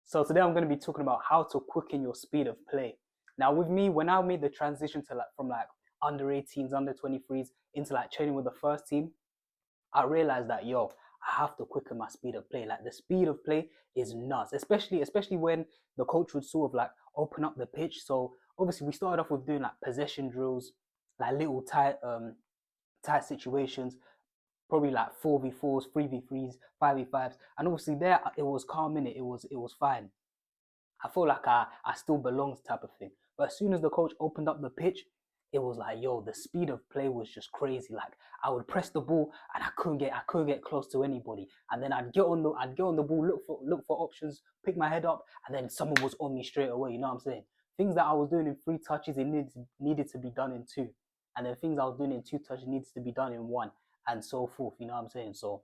So today I'm going to be talking about how to quicken your speed of play. Now with me, when I made the transition to from under 18s, under 23s into training with the first team, I realized that I have to quicken my speed of play. Like the speed of play is nuts, especially when the coach would sort of open up the pitch. So obviously we started off with doing possession drills, like little tight situations, probably 4v4s, 3v3s, 5v5s, and obviously there it was calm in it. It was fine. I feel like I still belongs type of thing. But as soon as the coach opened up the pitch, it was the speed of play was just crazy. Like I would press the ball and I couldn't get close to anybody. And then I'd get on the ball, look for options, pick my head up, and then someone was on me straight away. You know what I'm saying? Things that I was doing in 3 touches, it needed to be done in 2. And then things I was doing in 2 touches needs to be done in 1, and so forth. You know what I'm saying? So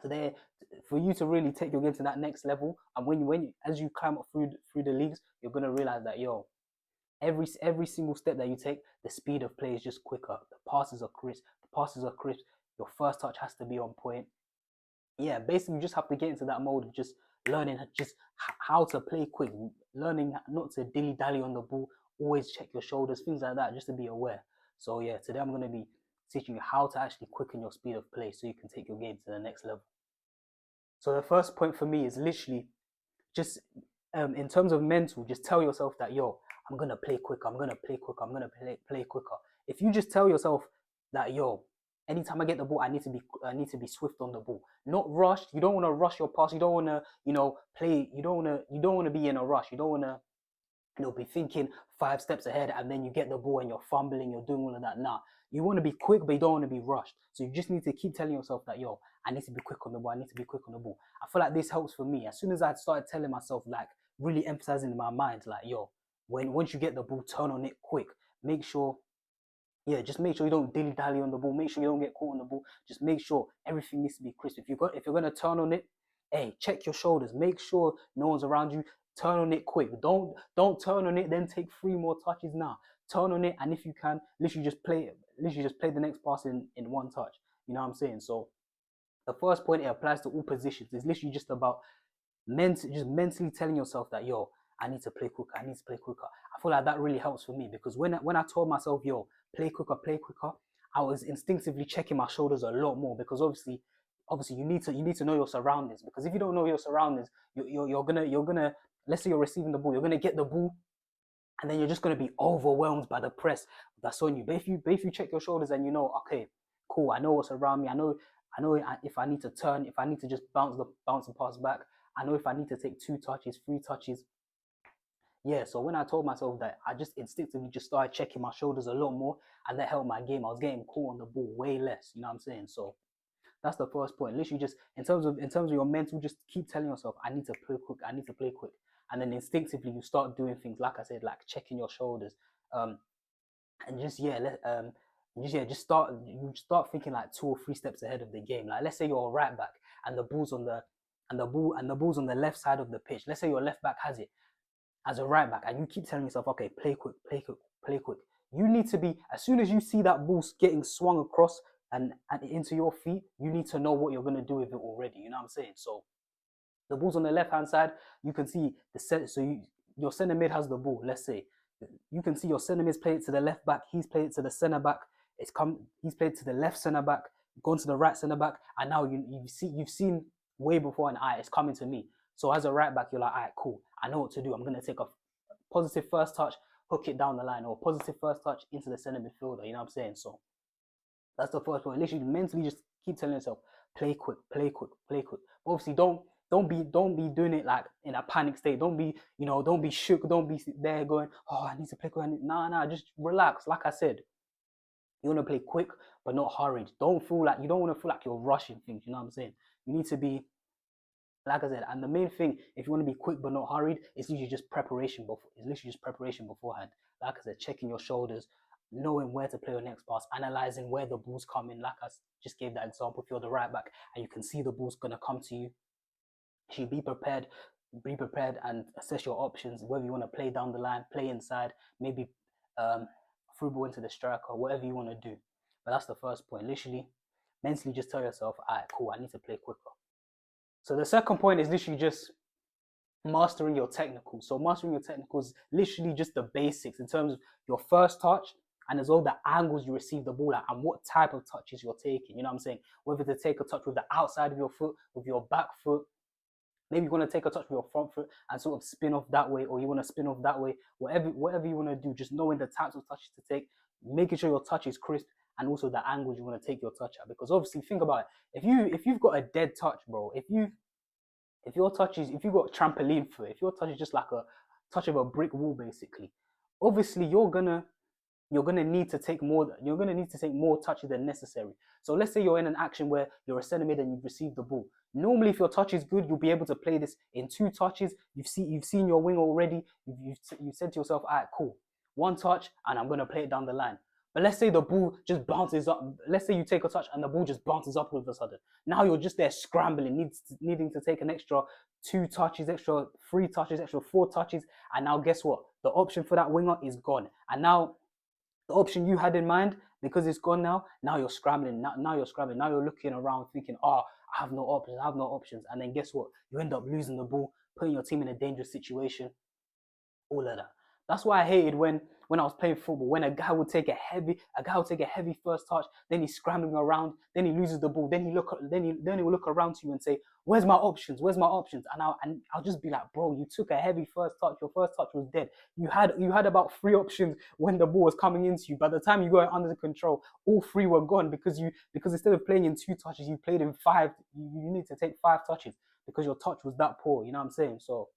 there, for you to really take your game to that next level, and as you climb up through the leagues, you're gonna realize that every single step that you take, the speed of play is just quicker. The passes are crisp. Your first touch has to be on point. Yeah, basically you just have to get into that mode of just learning just how to play quick, learning not to dilly dally on the ball, always check your shoulders, things like that, just to be aware. So yeah, today I'm gonna be teaching you how to actually quicken your speed of play so you can take your game to the next level. So the first point for me is literally just in terms of mental, just tell yourself that I'm gonna play quicker, I'm gonna play quicker, I'm gonna play quicker. If you just tell yourself that anytime I get the ball, I need to be swift on the ball, not rushed. You don't want to rush your pass. You don't want to play. You don't want to be in a rush. You don't want to be thinking 5 steps ahead, and then you get the ball and you're fumbling, you're doing all of that. Nah, you want to be quick, but you don't want to be rushed. So you just need to keep telling yourself that I need to be quick on the ball. I need to be quick on the ball. I feel like this helps for me. As soon as I started telling myself, really emphasizing in my mind, once you get the ball, turn on it quick. Make sure, just make sure you don't dilly dally on the ball. Make sure you don't get caught on the ball. Just make sure everything needs to be crisp. If you're gonna turn on it, hey, check your shoulders. Make sure no one's around you. Turn on it quick. Don't turn on it, then take 3 more touches. Now turn on it, and if you can, literally just play it. Literally just play the next pass in 1 touch. You know what I'm saying? So the first point, it applies to all positions. It's literally just about mentally telling yourself that I need to play quicker. I need to play quicker. I feel like that really helps for me, because when I told myself play quicker, I was instinctively checking my shoulders a lot more, because obviously you need to know your surroundings, because if you don't know your surroundings, you're gonna, let's say you're receiving the ball, you're gonna get the ball, and then you're just gonna be overwhelmed by the press that's on you. But if you check your shoulders and okay, cool, I know what's around me. I know if I need to turn, if I need to just bounce the pass back. I know if I need to take 2 touches, 3 touches. Yeah, so when I told myself that, I just instinctively just started checking my shoulders a lot more, and that helped my game. I was getting caught on the ball way less. You know what I'm saying? So that's the first point. Literally, just in terms of your mental, just keep telling yourself, I need to play quick. I need to play quick, and then instinctively you start doing things like I said, like checking your shoulders, and just start thinking 2 or 3 steps ahead of the game. Like let's say you're a right back and the ball's on the left side of the pitch. Let's say your left back has it as a right back, and you keep telling yourself, okay, play quick, play quick, play quick. You need to be, as soon as you see that ball getting swung across and into your feet, you need to know what you're gonna do with it already. You know what I'm saying? So the ball's on the left hand side. You can see your centre mid has the ball. Let's say you can see your centre mid's played it to the left back. He's played it to the centre back. He's played it to the left centre back, gone to the right centre back, and now you've seen way before an eye. It's coming to me. So as a right back, you're like, all right, cool. I know what to do. I'm gonna take a positive first touch, hook it down the line, or positive first touch into the centre midfielder. You know what I'm saying? So that's the first point. Literally, mentally, just keep telling yourself, play quick, play quick, play quick. Obviously, don't be doing it in a panic state. Don't be shook. Don't be there going, oh, I need to play quick. Nah, just relax. Like I said, you want to play quick, but not hurried. You don't want to feel like you're rushing things. You know what I'm saying? You need to be, like I said, and the main thing, if you want to be quick but not hurried, it's literally just preparation. It's literally just preparation beforehand. Like I said, checking your shoulders, knowing where to play your next pass, analyzing where the ball's coming. Like I just gave that example, if you're the right back and you can see the ball's gonna come to you, you should be prepared and assess your options, whether you want to play down the line, play inside, maybe through ball into the striker, whatever you want to do. But that's the first point. Literally, mentally just tell yourself, all right, cool, I need to play quicker. So the second point is literally just mastering your technicals. So mastering your technicals is literally just the basics in terms of your first touch and as well the angles you receive the ball at and what type of touches you're taking. You know what I'm saying? Whether to take a touch with the outside of your foot, with your back foot, maybe you want to take a touch with your front foot and sort of spin off that way, or you want to spin off that way. Whatever you want to do, just knowing the types of touches to take, making sure your touch is crisp, and also the angles you want to take your touch at. Because obviously, think about it. If you've got a dead touch, bro, if your touch is, if you've got trampoline foot, if your touch is just like a touch of a brick wall, basically, obviously you're gonna need to take more touches than necessary. So let's say you're in an action where you're a center mid and you've received the ball. Normally, if your touch is good, you'll be able to play this in 2 touches. You've seen your wing already. You've said to yourself, all right, cool, 1 touch, and I'm gonna play it down the line. But let's say the ball just bounces up. Let's say you take a touch and the ball just bounces up all of a sudden. Now you're just there scrambling, needing to take an extra 2 touches, extra 3 touches, extra 4 touches. And now guess what? The option for that winger is gone. And now the option you had in mind, because it's gone now you're scrambling. Now you're scrambling. Now you're looking around thinking, oh, I have no options. I have no options. And then guess what? You end up losing the ball, putting your team in a dangerous situation, all of that. That's why I hated when I was playing football, when a guy would take a heavy first touch, then he's scrambling around, then he loses the ball, then he will look around to you and say, "Where's my options? Where's my options?" And I'll just be like, "Bro, you took a heavy first touch. Your first touch was dead. You had about 3 options when the ball was coming into you. By the time you got it under control, all 3 were gone because instead of playing in 2 touches, you played in 5. You need to take 5 touches because your touch was that poor. You know what I'm saying? So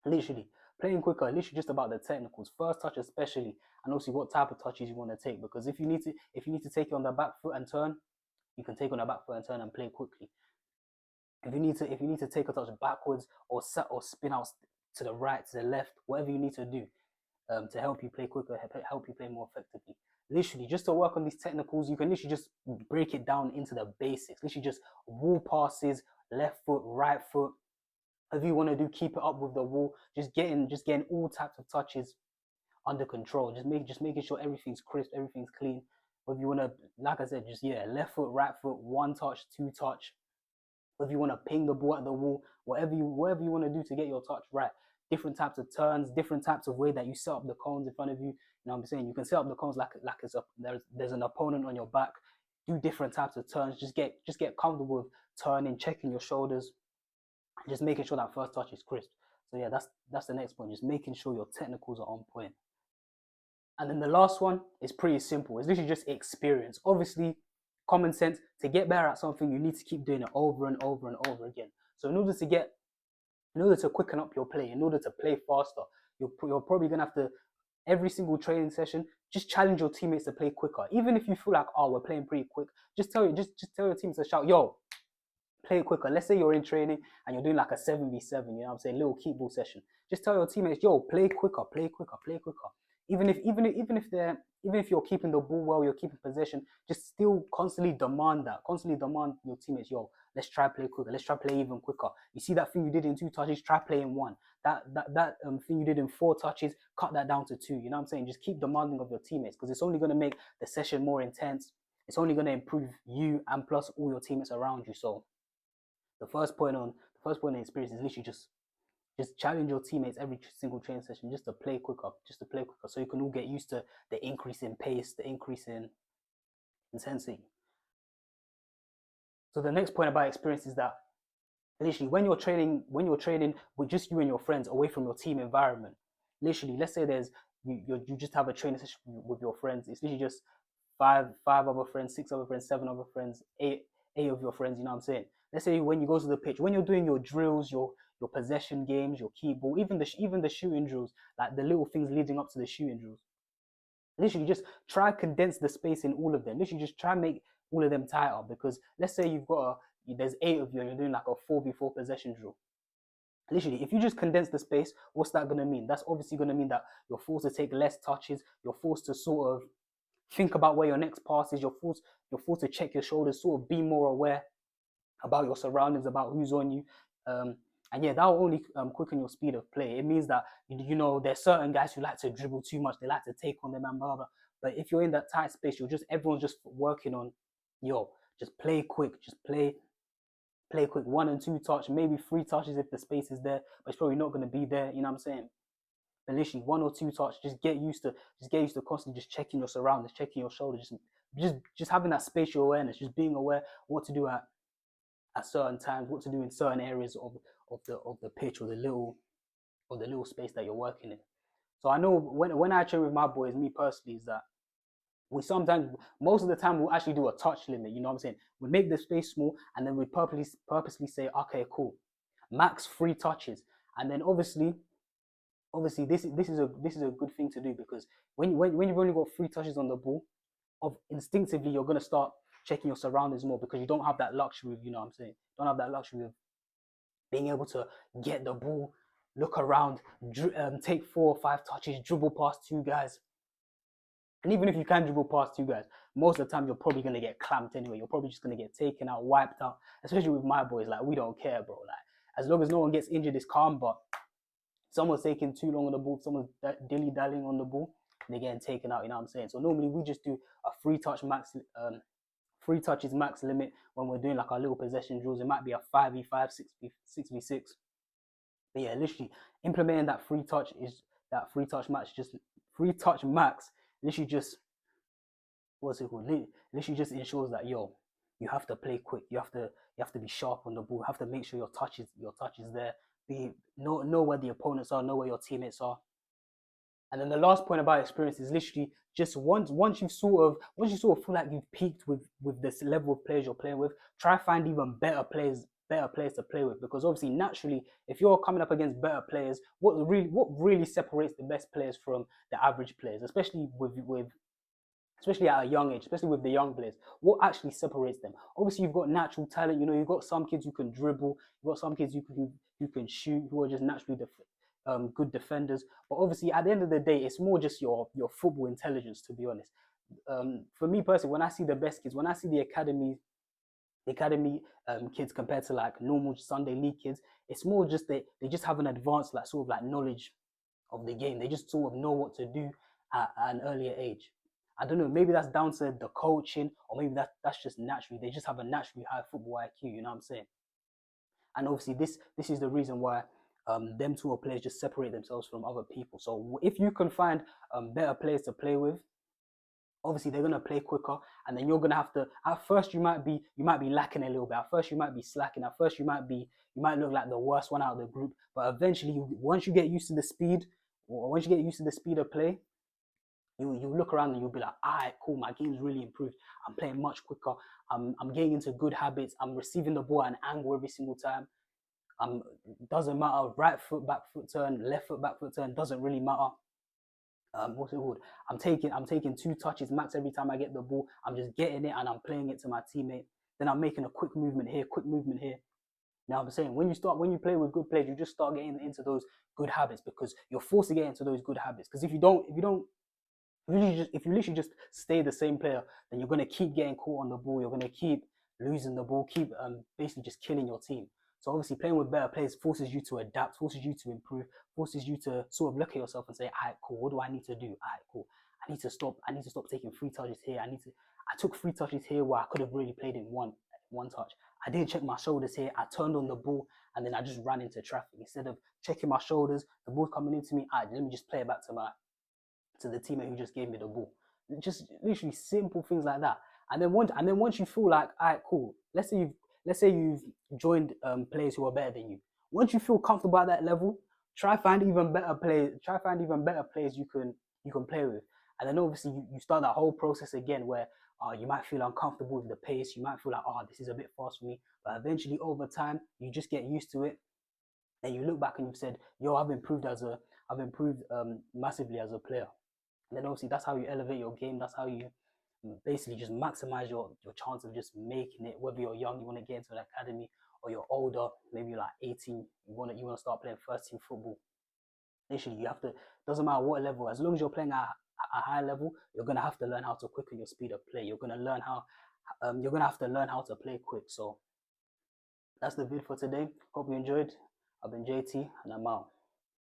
literally playing quicker, literally just about the technicals, first touch especially, and also what type of touches you want to take. Because if you need to take it on the back foot and turn, you can take on the back foot and turn and play quickly. If you need to take a touch backwards or spin out to the right, to the left, whatever you need to do to help you play quicker, help you play more effectively. Literally, just to work on these technicals, you can literally just break it down into the basics. Literally, just wall passes, left foot, right foot. If you want to do keep it up with the wall, just getting all types of touches under control. Just making sure everything's crisp, everything's clean. If you want to, like I said, just left foot, right foot, 1 touch, 2 touch. If you want to ping the ball at the wall, whatever you want to do to get your touch right. Different types of turns, different types of way that you set up the cones in front of you. You know what I'm saying? You can set up the cones like it's there's an opponent on your back. Do different types of turns. Just get comfortable with turning, checking your shoulders, just making sure that first touch is crisp. So yeah, that's the next point. Just making sure your technicals are on point. And then the last one is pretty simple. It's literally just experience. Obviously, common sense. To get better at something, you need to keep doing it over and over and over again. So in order to quicken up your play, in order to play faster, you're probably gonna have to, every single training session, just challenge your teammates to play quicker. Even if you feel like, oh, we're playing pretty quick, just tell your teams to shout, yo, play it quicker. Let's say you're in training and you're doing like a 7v7, you know what I'm saying, little keep ball session. Just tell your teammates, yo, play quicker, play quicker, play quicker. Even if you're keeping the ball well, you're keeping possession, just still constantly demand your teammates, yo, let's try play quicker, let's try play even quicker. You see that thing you did in 2 touches, try playing 1. That thing you did in 4 touches, cut that down to 2. You know what I'm saying? Just keep demanding of your teammates, because it's only going to make the session more intense. It's only going to improve you and plus all your teammates around you. So the first point on experience is literally just challenge your teammates every single training session just to play quicker, so you can all get used to the increase in pace, the increase in intensity. So the next point about experience is that literally when you're training with just you and your friends away from your team environment, literally, let's say you just have a training session with your friends. It's literally just five other friends, 6 other friends, 7 other friends, eight of your friends. You know what I'm saying? Let's say when you go to the pitch, when you're doing your drills, your possession games, your key ball, even the shooting drills, like the little things leading up to the shooting drills. Literally, just try condense the space in all of them. Literally, just try make all of them tighter. Because let's say there's 8 of you and you're doing like a 4v4 possession drill. Literally, if you just condense the space, what's that going to mean? That's obviously going to mean that you're forced to take less touches. You're forced to sort of think about where your next pass is. You're forced to check your shoulders, sort of be more aware about your surroundings, about who's on you. And yeah, that will only quicken your speed of play. It means that, there's certain guys who like to dribble too much. They like to take on them and blah, blah. But if you're in that tight space, everyone's just working on, just play quick, just play play quick 1 and 2 touch, maybe 3 touches if the space is there, but it's probably not going to be there. You know what I'm saying? But literally 1 or 2 touch, just get used to constantly just checking your surroundings, checking your shoulders, just having that spatial awareness, just being aware what to do at certain times, what to do in certain areas of the pitch or the little space that you're working in. So I know when I train with my boys, me personally, is that we sometimes, most of the time, we'll actually do a touch limit. You know what I'm saying? We make the space small, and then we purposely say, okay, cool, max 3 touches, and then obviously this is a good thing to do, because when you've only got 3 touches on the ball, instinctively you're gonna start checking your surroundings more, because you don't have that luxury. You know what I'm saying? You don't have that luxury of being able to get the ball, look around, take 4 or 5 touches, dribble past 2 guys. And even if you can dribble past 2 guys, most of the time you're probably gonna get clamped anyway. You're probably just gonna get taken out, wiped out. Especially with my boys, like, we don't care, bro. Like, as long as no one gets injured, it's calm. But someone's taking too long on the ball, someone's dilly dallying on the ball, they're getting taken out. You know what I'm saying? So normally we just do a 3 touches max limit when we're doing like our little possession drills. It might be a 5v5, 6v6. But yeah, literally implementing that 3 touch max, just 3 touch max. Literally just, what's it called? Literally just ensures that, yo, you have to play quick. You have to be sharp on the ball. You have to make sure your touch is there. Know where the opponents are, know where your teammates are. And then the last point about experience is literally just once you sort of feel like you've peaked with this level of players you're playing with, try find even better players to play with. Because obviously, naturally, if you're coming up against better players, what really separates the best players from the average players, especially especially at a young age, especially with the young players, what actually separates them? Obviously, you've got natural talent. You know, you've got some kids who can dribble, you've got some kids who can shoot, who are just naturally good defenders. But obviously, at the end of the day, it's more just your football intelligence, to be honest. For me personally, when I see the best kids, when I see the academy kids compared to like normal Sunday league kids, it's more just they just have an advanced like sort of like knowledge of the game. They just sort of know what to do at an earlier age. I don't know, maybe that's down to the coaching, or maybe that's just naturally. They just have a naturally high football IQ, you know what I'm saying? And obviously this is the reason why them two players just separate themselves from other people. So if you can find better players to play with, obviously they're gonna play quicker, and then you're gonna have to. At first, you might be lacking a little bit. At first, you might be slacking. At first, you might look like the worst one out of the group. But eventually, once you get used to the speed, or once you get used to the speed of play, you look around and you'll be like, all right, cool, my game's really improved. I'm playing much quicker. I'm getting into good habits. I'm receiving the ball at an angle every single time. Doesn't matter, right foot, back foot turn, left foot, back foot turn, doesn't really matter. What's it called? I'm taking 2 touches max every time I get the ball. I'm just getting it and I'm playing it to my teammate. Then I'm making a quick movement here, quick movement here. Now I'm saying when you play with good players, you just start getting into those good habits, because you're forced to get into those good habits. Because if you literally just stay the same player, then you're gonna keep getting caught on the ball. You're gonna keep losing the ball, keep basically just killing your team. So obviously, playing with better players forces you to adapt, forces you to improve, forces you to sort of look at yourself and say, "All right, cool. What do I need to do? All right, cool. I need to stop. I need to stop taking 3 touches here. I took 3 touches here where I could have really played in one touch. I didn't check my shoulders here. I turned on the ball and then I just ran into traffic. Instead of checking my shoulders, the ball coming into me. All right, let me just play it back to the teammate who just gave me the ball." Just literally simple things like that. And then once you feel like, all right, cool. Let's say you've joined players who are better than you. Once you feel comfortable at that level, try find even better players you can play with. And then obviously you start that whole process again, where you might feel uncomfortable with the pace. You might feel like, oh, this is a bit fast for me. But eventually, over time, you just get used to it. And you look back and you've said, yo, I've improved massively as a player. And then obviously that's how you elevate your game. That's how you basically just maximize your chance of just making it. Whether you're young, you want to get into an academy, or you're older, maybe you're like 18, you want to start playing first team football. Literally, you have to. Doesn't matter what level, as long as you're playing at a high level, you're gonna have to learn how to quicken your speed of play. You're gonna have to learn how to play quick. So that's the vid for today. Hope you enjoyed. I've been JT, and I'm out.